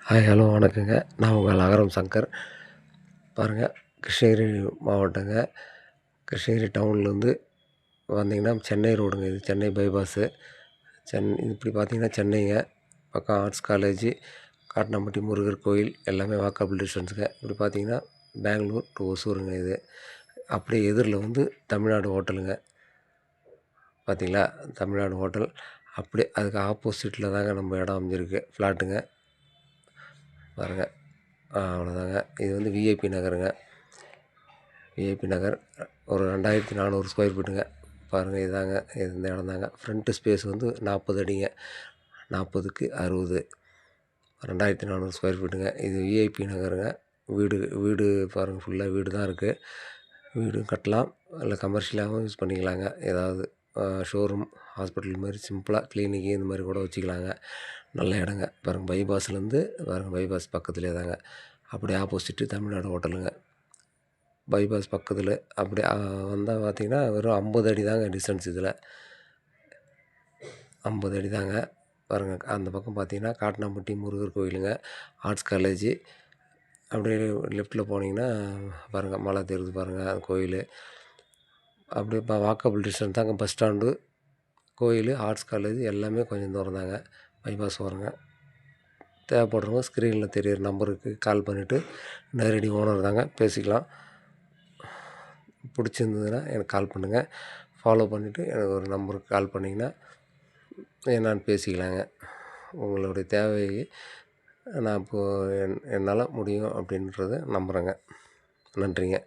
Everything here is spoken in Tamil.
ஹாய் ஹலோ வணக்கங்க. நான் உங்கள் அகரம் சங்கர். பாருங்கள், கிருஷ்ணகிரி மாவட்டங்க. கிருஷ்ணகிரி டவுன்லேருந்து வந்தீங்கன்னா சென்னை ரோடுங்க. இது சென்னை பைபாஸு. இப்படி பார்த்தீங்கன்னா சென்னைங்க. பக்கம் ஆர்ட்ஸ் காலேஜு, காட்னாம்பட்டி முருகர் கோயில் எல்லாமே வாக்கபிள் டிஸ்டன்ஸுங்க. இப்படி பார்த்தீங்கன்னா பெங்களூர் டு ஒசூருங்க இது. அப்படியே எதிரில் வந்து தமிழ்நாடு ஹோட்டலுங்க. பார்த்தீங்களா, தமிழ்நாடு ஹோட்டல். அப்படியே அதுக்கு ஆப்போசிட்டில் தாங்க நம்ம இடம் அமைஞ்சிருக்கு, ஃப்ளாட்டுங்க. பாருங்கள், அவ்வளோதாங்க. இது வந்து விஐபி நகருங்க. விஐபி நகர் ஒரு 2400 ஸ்கொயர் ஃபீட்டுங்க. பாருங்கள், இதாங்க இந்த இடம் தாங்க. ஃப்ரண்ட்டு ஸ்பேஸ் வந்து 40 அடிங்க. 40க்கு 60, 2400 ஸ்கொயர் ஃபீட்டுங்க. இது விஐபி நகருங்க. வீடு வீடு பாருங்கள், ஃபுல்லாக வீடு தான் இருக்குது. வீடும் கட்டலாம், இல்லை கமர்ஷியலாகவும் யூஸ் பண்ணிக்கலாங்க. ஏதாவது ஷோரூம், ஹாஸ்பிட்டல் மாதிரி சிம்பிளாக கிளினிக்கு இந்த மாதிரி கூட வச்சுக்கலாங்க. நல்ல இடங்க. பாருங்கள், பைபாஸ்லேருந்து பாருங்கள், பைபாஸ் பக்கத்துலேயே தாங்க. அப்படியே ஆப்போசிட்டு தமிழ்நாடு ஹோட்டலுங்க. பைபாஸ் பக்கத்தில் அப்படியே வந்தால் பார்த்தீங்கன்னா வெறும் 50 அடி தாங்க டிஸ்டன்ஸ். இதில் 50 அடி தாங்க. பாருங்கள், அந்த பக்கம் பார்த்தீங்கன்னா காட்னாம்பட்டி முருகர் கோயிலுங்க, ஆர்ட்ஸ் காலேஜு. அப்படியே லெஃப்ட்டில் போனீங்கன்னா பாருங்கள், மலை தெரியுது பாருங்கள், அந்த கோயில். அப்படியே வாக்கபிள் டிஸ்டன்ஸ் தாங்க. பஸ் ஸ்டாண்டு, கோயில், ஆர்ட்ஸ் காலேஜ் எல்லாமே கொஞ்சம் தூரம் தாங்க. பைபாஸ் வருங்க. தேவைப்படுறவங்க ஸ்க்ரீனில் தெரியிற நம்பருக்கு கால் பண்ணிவிட்டு நேரடி ஓனர் தாங்க, பேசிக்கலாம். பிடிச்சிருந்ததுன்னா எனக்கு கால் பண்ணுங்கள். ஃபாலோ பண்ணிவிட்டு எனக்கு ஒரு நம்பருக்கு கால் பண்ணிங்கன்னா என்னான்னு பேசிக்கலாங்க. உங்களுடைய தேவையை நான் இப்போது என்னால் முடியும் அப்படின்றத நம்புகிறேங்க. நன்றிங்க.